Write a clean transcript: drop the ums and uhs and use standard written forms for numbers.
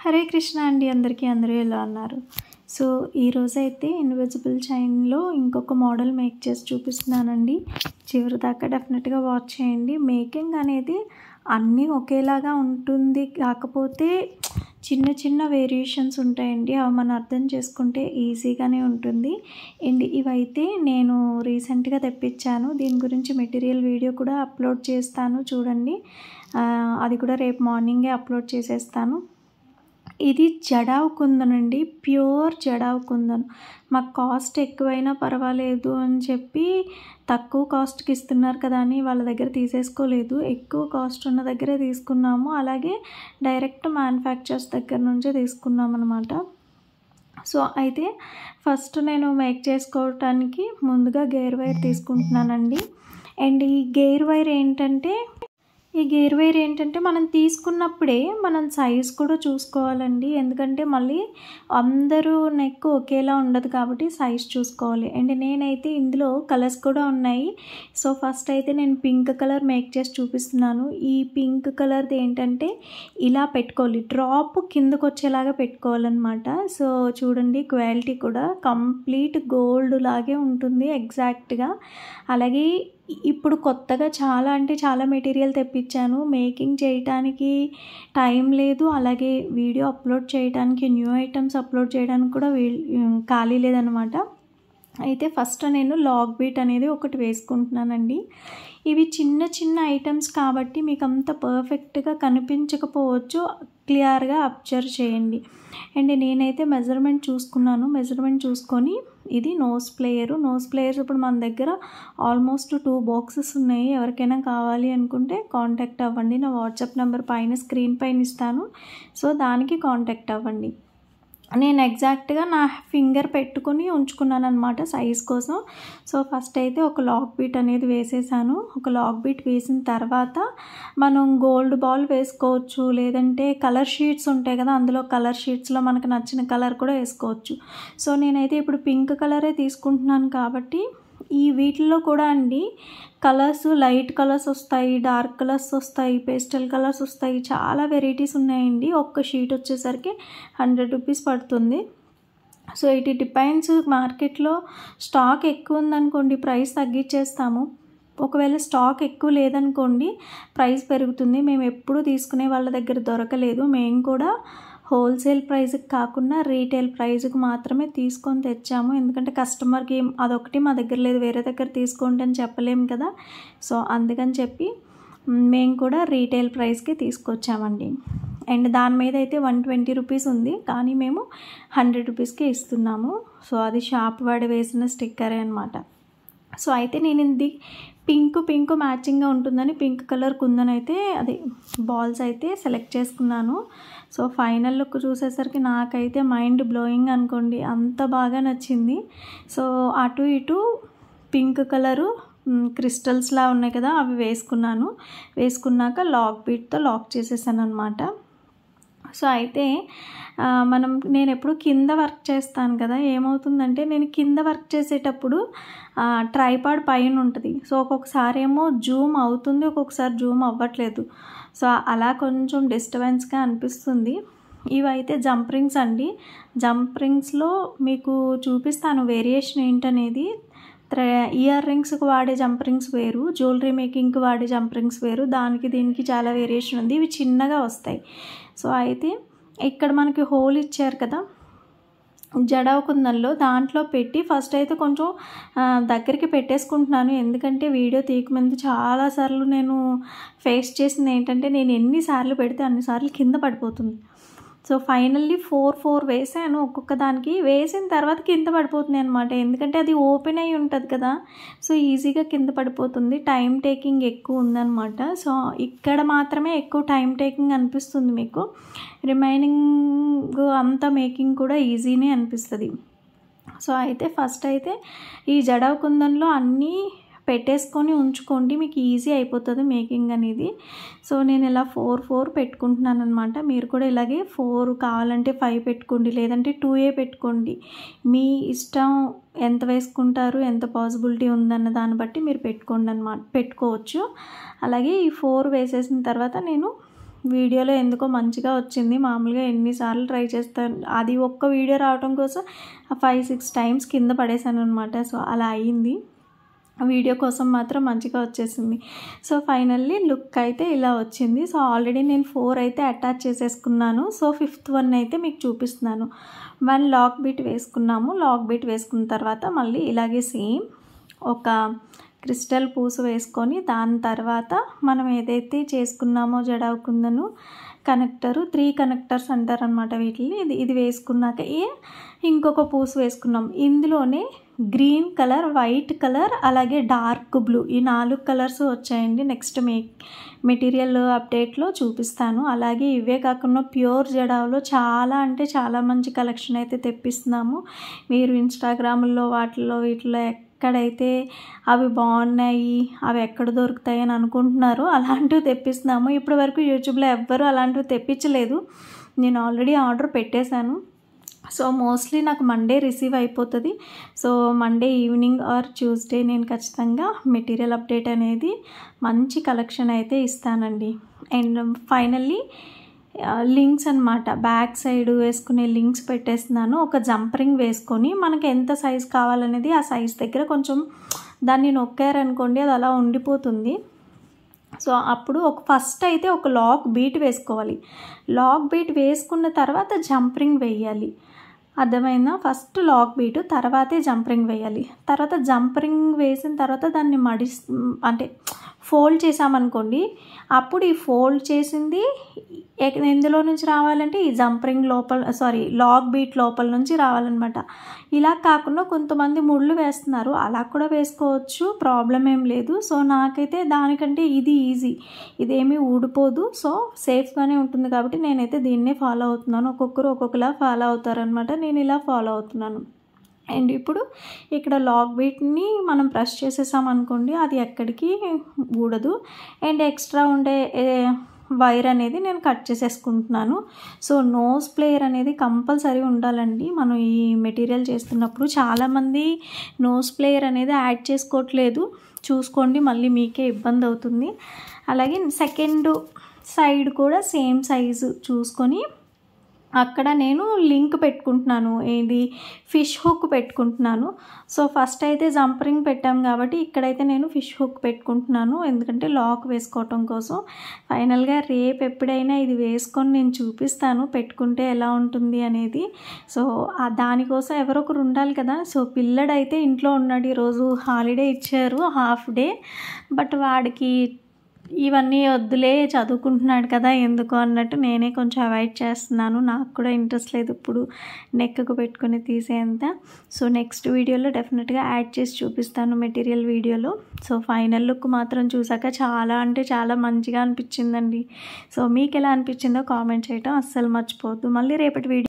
హరే కృష్ణ అండి అందరికీ. అందరూ ఎలా ఉన్నారు? సో ఈరోజైతే ఇన్విజిబుల్ చైన్లో ఇంకొక మోడల్ మేక్ చేసి చూపిస్తున్నానండి. చివరి దాకా డెఫినెట్గా వాచ్ చేయండి. మేకింగ్ అనేది అన్నీ ఒకేలాగా ఉంటుంది, కాకపోతే చిన్న చిన్న వేరియేషన్స్ ఉంటాయండి. అవి మనం అర్థం చేసుకుంటే ఈజీగానే ఉంటుంది. అండ్ ఇవైతే నేను రీసెంట్గా తెప్పించాను. దీని గురించి మెటీరియల్ వీడియో కూడా అప్లోడ్ చేస్తాను, చూడండి. అది కూడా రేపు మార్నింగే అప్లోడ్ చేసేస్తాను. ఇది జడావు కుందన్ అండి, ప్యూర్ జడావు కుందన్. మాకు కాస్ట్ ఎక్కువైనా పర్వాలేదు అని చెప్పి తక్కువ కాస్ట్కి ఇస్తున్నారు కదా అని వాళ్ళ దగ్గర తీసేసుకోలేదు. ఎక్కువ కాస్ట్ ఉన్న దగ్గరే తీసుకున్నాము. అలాగే డైరెక్ట్ మ్యానుఫ్యాక్చర్స్ దగ్గర నుంచే తీసుకున్నాం అనమాట. సో అయితే ఫస్ట్ నేను మేక్ చేసుకోవటానికి ముందుగా గేర్ వైర్ తీసుకుంటున్నానండి. అండ్ ఈ గేర్ వైర్ ఏంటంటే మనం తీసుకున్నప్పుడే మనం సైజ్ కూడా చూసుకోవాలండి. ఎందుకంటే మళ్ళీ అందరూ నెక్ ఒకేలా ఉండదు కాబట్టి సైజ్ చూసుకోవాలి. అండ్ నేనైతే ఇందులో కలర్స్ కూడా ఉన్నాయి. సో ఫస్ట్ అయితే నేను పింక్ కలర్ మేక్ చేసి చూపిస్తున్నాను. ఈ పింక్ కలర్ది ఏంటంటే ఇలా పెట్టుకోవాలి, డ్రాప్ కిందకు వచ్చేలాగా పెట్టుకోవాలన్నమాట. సో చూడండి, క్వాలిటీ కూడా కంప్లీట్ గోల్డ్ లాగే ఉంటుంది ఎగ్జాక్ట్గా. అలాగే ఇప్పుడు కొత్తగా చాలా మెటీరియల్ తెప్పించాను. మేకింగ్ చేయటానికి టైం లేదు, అలాగే వీడియో అప్లోడ్ చేయడానికి, న్యూ ఐటమ్స్ అప్లోడ్ చేయడానికి కూడా ఖాళీ లేదనమాట. అయితే ఫస్ట్ నేను లాగ్ బీట్ అనేది ఒకటి వేసుకుంటున్నానండి. ఇవి చిన్న చిన్న ఐటమ్స్ కాబట్టి మీకు అంత పర్ఫెక్ట్గా కనిపించకపోవచ్చు, క్లియర్గా అబ్జర్వ్ చేయండి. అండ్ నేనైతే మెజర్మెంట్ చూసుకున్నాను. మెజర్మెంట్ చూసుకొని ఇది నోస్ ప్లేయర్స్ ఇప్పుడు మన దగ్గర ఆల్మోస్ట్ 2 బాక్సెస్ ఉన్నాయి. ఎవరికైనా కావాలి అనుకుంటే కాంటాక్ట్ అవ్వండి. నా వాట్సాప్ నెంబర్ పైన స్క్రీన్ పైన ఇస్తాను. సో దానికి కాంటాక్ట్ అవ్వండి. నేను ఎగ్జాక్ట్గా నా ఫింగర్ పెట్టుకుని ఉంచుకున్నాను అనమాట సైజ్ కోసం. సో ఫస్ట్ అయితే ఒక లాక్ బీట్ అనేది వేసేసాను. ఒక లాక్ బీట్ వేసిన తర్వాత మనం గోల్డ్ బాల్ వేసుకోవచ్చు, లేదంటే కలర్ షీట్స్ ఉంటాయి కదా, అందులో కలర్ షీట్స్లో మనకు నచ్చిన కలర్ కూడా వేసుకోవచ్చు. సో నేనైతే ఇప్పుడు పింక్ కలరే తీసుకుంటున్నాను కాబట్టి ఈ వీటిల్లో కూడా అండి కలర్స్, లైట్ కలర్స్ వస్తాయి, డార్క్ కలర్స్ వస్తాయి, పేస్టల్ కలర్స్ వస్తాయి, చాలా వెరైటీస్ ఉన్నాయండి. ఒక్క షీట్ వచ్చేసరికి 100 రూపీస్ పడుతుంది. So it depends. మార్కెట్లో స్టాక్ ఎక్కువ ఉందనుకోండి ప్రైస్ తగ్గించేస్తాము. ఒకవేళ స్టాక్ ఎక్కువ లేదనుకోండి ప్రైస్ పెరుగుతుంది. మేము ఎప్పుడు తీసుకునే వాళ్ళ దగ్గర దొరకలేదు. మేము కూడా హోల్సేల్ ప్రైస్కి కాకుండా రీటైల్ ప్రైస్కి మాత్రమే తీసుకొని తెచ్చాము. ఎందుకంటే కస్టమర్కి అదొకటి మా దగ్గర లేదు, వేరే దగ్గర తీసుకోండి అని చెప్పలేము కదా. సో అందుకని చెప్పి మేము కూడా రీటైల్ ప్రైస్కి తీసుకొచ్చామండి. అండ్ దాని మీద అయితే 120 రూపీస్ ఉంది, కానీ మేము 100 రూపీస్కే ఇస్తున్నాము. సో అది షాప్ వాడి వేసిన స్టిక్కరే అనమాట. సో అయితే నేను ఇది పింక్ మ్యాచింగ్గా ఉంటుందని పింక్ కలర్ కుందన్ అయితే అది బాల్స్ అయితే సెలెక్ట్ చేసుకున్నాను. సో ఫైనల్ లుక్ చూసేసరికి నాకైతే మైండ్ బ్లోయింగ్ అనుకోండి, అంత బాగా నచ్చింది. సో అటు ఇటు పింక్ కలరు క్రిస్టల్స్లా ఉన్నాయి కదా, అవి వేసుకున్నాక లాక్ బీట్తో లాక్ చేసేసాను అనమాట. సో అయితే నేను ఎప్పుడు కింద వర్క్ చేస్తాను కదా, ఏమవుతుందంటే నేను కింద వర్క్ చేసేటప్పుడు ట్రైపాడ్ పైన ఉంటుంది. సో ఒక్కొక్కసారి ఏమో జూమ్ అవుతుంది, ఒక్కొక్కసారి జూమ్ అవ్వట్లేదు. సో అలా కొంచెం డిస్టర్బెన్స్గా అనిపిస్తుంది. ఇవైతే జంప్ రింగ్స్ అండి. జంప్ రింగ్స్లో మీకు చూపిస్తాను వేరియేషన్ ఏంటనేది. ఇయర్ రింగ్స్కి వాడే జంప్ రింగ్స్ వేరు, జ్యువెలరీ మేకింగ్కి వాడే జంప్ రింగ్స్ వేరు. దీనికి చాలా వేరియేషన్ ఉంది. ఇవి చిన్నగా వస్తాయి. సో అయితే ఇక్కడ మనకి హోల్ ఇచ్చారు కదా జడావు కుందన్లో, దాంట్లో పెట్టి ఫస్ట్ అయితే కొంచెం దగ్గరికి పెట్టేసుకుంటున్నాను. ఎందుకంటే వీడియో తీయకముందు చాలాసార్లు నేను ఫేస్ చేసింది ఏంటంటే నేను ఎన్నిసార్లు పెడితే అన్నిసార్లు కింద పడిపోతుంది. సో ఫైనల్లీ 4 వేసాను. ఒక్కొక్క దానికి వేసిన తర్వాత కింద పడిపోతుంది అనమాట. ఎందుకంటే అది ఓపెన్ అయి ఉంటుంది కదా, సో ఈజీగా కింద పడిపోతుంది. టైం టేకింగ్ ఎక్కువ ఉందన్నమాట. సో ఇక్కడ మాత్రమే ఎక్కువ టైం టేకింగ్ అనిపిస్తుంది మీకు. రిమైనింగ్ అంతా మేకింగ్ కూడా ఈజీనే అనిపిస్తుంది. సో అయితే ఫస్ట్ అయితే ఈ జడావు కుందన్లో అన్నీ పెట్టేసుకొని ఉంచుకోండి, మీకు ఈజీ అయిపోతుంది మేకింగ్ అనేది. సో నేను ఇలా 4 పెట్టుకుంటున్నాను అనమాట. మీరు కూడా ఇలాగే 4 కావాలంటే 5 పెట్టుకోండి, లేదంటే 2 పెట్టుకోండి. మీ ఇష్టం, ఎంత వేసుకుంటారు, ఎంత పాసిబిలిటీ ఉందన్న దాన్ని బట్టి మీరు పెట్టుకోవచ్చు. అలాగే ఈ 4 వేసేసిన తర్వాత నేను వీడియోలో ఎందుకో మంచిగా వచ్చింది. మామూలుగా ఎన్నిసార్లు ట్రై చేస్తాను, అది ఒక్క వీడియో రావడం కోసం 5-6 టైమ్స్ కింద పడేసాను అనమాట. సో అలా అయ్యింది. వీడియో కోసం మాత్రం మంచిగా వచ్చేసింది. సో ఫైనల్లీ లుక్ అయితే ఇలా వచ్చింది. సో ఆల్రెడీ నేను 4 అయితే అటాచ్ చేసేసుకున్నాను. సో 5th వన్ అయితే మీకు చూపిస్తున్నాను. 1 లాక్ బీట్ వేసుకున్నాము. లాక్ బీట్ వేసుకున్న తర్వాత మళ్ళీ ఇలాగే సేమ్ ఒక క్రిస్టల్ పూస వేసుకొని దాని తర్వాత మనం ఏదైతే చేసుకున్నామో జడావుకుందను కనెక్టరు 3 కనెక్టర్స్ అంటారనమాట వీటిని. ఇది వేసుకున్నాక ఇంకొక పూస వేసుకున్నాం. ఇందులోనే గ్రీన్ కలర్, వైట్ కలర్, అలాగే డార్క్ బ్లూ, ఈ 4 కలర్స్ వచ్చాయండి. నెక్స్ట్ మెటీరియల్ అప్డేట్లో చూపిస్తాను. అలాగే ఇవే కాకుండా ప్యూర్ జడావులో చాలా అంటే చాలా మంచి కలెక్షన్ అయితే తెప్పిస్తున్నాము. మీరు ఇన్స్టాగ్రామ్లో వీటిలో ఎక్కడైతే అవి బాగున్నాయి, అవి ఎక్కడ దొరుకుతాయి అని అనుకుంటున్నారో అలాంటివి తెప్పిస్తున్నాము. ఇప్పటి వరకు యూట్యూబ్లో ఎవ్వరూ అలాంటివి తెప్పించలేదు. నేను ఆల్రెడీ ఆర్డర్ పెట్టేశాను. సో మోస్ట్లీ నాకు మండే రిసీవ్ అయిపోతుంది. So Monday evening or Tuesday నేను ఖచ్చితంగా మెటీరియల్ అప్డేట్ అనేది మంచి కలెక్షన్ అయితే ఇస్తానండి. అండ్ ఫైనల్లీ లింక్స్ అనమాట, బ్యాక్ సైడ్ వేసుకునే లింక్స్ పెట్టేస్తున్నాను. ఒక జంప్ రింగ్ వేసుకొని మనకి ఎంత సైజ్ కావాలనేది ఆ సైజ్ దగ్గర కొంచెం దాన్ని నొక్కారనుకోండి అది అలా ఉండిపోతుంది. సో అప్పుడు ఫస్ట్ అయితే ఒక లాక్ బీట్ వేసుకోవాలి. లాక్ బీట్ వేసుకున్న తర్వాత జంప్ రింగ్ వేయాలి. అర్థమైందా? ఫస్ట్ లాక్ బీటు, తర్వాతే జంప్ రింగ్ వేయాలి. తర్వాత జంప్ రింగ్ వేసిన తర్వాత దాన్ని అంటే ఫోల్డ్ చేసామనుకోండి, అప్పుడు ఈ ఫోల్డ్ చేసింది ఎందులో నుంచి రావాలంటే ఈ జంప్ రింగ్ లాక్ బీట్ లోపల నుంచి రావాలన్నమాట. ఇలా కాకుండా కొంతమంది ముళ్ళు వేస్తున్నారు, అలా కూడా వేసుకోవచ్చు, ప్రాబ్లం ఏం లేదు. సో నాకైతే దానికంటే ఇది ఈజీ, ఇదేమీ ఊడిపోదు. సో సేఫ్గానే ఉంటుంది కాబట్టి నేనైతే దీన్నే ఫాలో అవుతున్నాను. ఒక్కొక్కరు ఒక్కొక్కలా ఫాలో అవుతారనమాట. నేను ఇలా ఫాలో అవుతున్నాను. అండ్ ఇప్పుడు ఇక్కడ లాక్ బీట్ని మనం ప్రెస్ చేసేసామనుకోండి అది ఎక్కడికి ఊడదు. అండ్ ఎక్స్ట్రా ఉండే వైర్ అనేది నేను కట్ చేసేసుకుంటున్నాను. సో నోస్ ప్లేయర్ అనేది కంపల్సరీ ఉండాలండి మనం ఈ మెటీరియల్ చేస్తున్నప్పుడు. చాలామంది నోస్ ప్లేయర్ అనేది యాడ్ చేసుకోవట్లేదు, చూసుకోండి, మళ్ళీ మీకే ఇబ్బంది అవుతుంది. అలాగే సెకండ్ సైడ్ కూడా సేమ్ సైజు చూసుకొని అక్కడ నేను లింక్ పెట్టుకుంటున్నాను, ఏది ఫిష్ హుక్ పెట్టుకుంటున్నాను. సో ఫస్ట్ అయితే జంప్ రింగ్ పెట్టాం కాబట్టి ఇక్కడైతే నేను ఫిష్ హుక్ పెట్టుకుంటున్నాను, ఎందుకంటే లాక్ వేసుకోవటం కోసం. ఫైనల్గా రేపు ఎప్పుడైనా ఇది వేసుకొని నేను చూపిస్తాను పెట్టుకుంటే ఎలా ఉంటుంది అనేది. సో దానికోసం ఎవరొకరు ఉండాలి కదా. సో పిల్లడైతే ఇంట్లో ఉన్నాడు, ఈరోజు హాలిడే ఇచ్చారు, హాఫ్ డే. బట్ వాడికి ఇవన్నీ వద్దులే, చదువుకుంటున్నాడు కదా ఎందుకు అన్నట్టు నేనే కొంచెం అవాయిడ్ చేస్తున్నాను. నాకు కూడా ఇంట్రెస్ట్ లేదు ఇప్పుడు నెక్కు పెట్టుకుని తీసేంత. సో నెక్స్ట్ వీడియోలో డెఫినెట్గా యాడ్ చేసి చూపిస్తాను మెటీరియల్ వీడియోలో. సో ఫైనల్ లుక్ మాత్రం చూసాక చాలా అంటే చాలా మంచిగా అనిపించిందండి. సో మీకు ఎలా అనిపించిందో కామెంట్ చేయటం అస్సలు మర్చిపోవద్దు. మళ్ళీ రేపటి వీడియో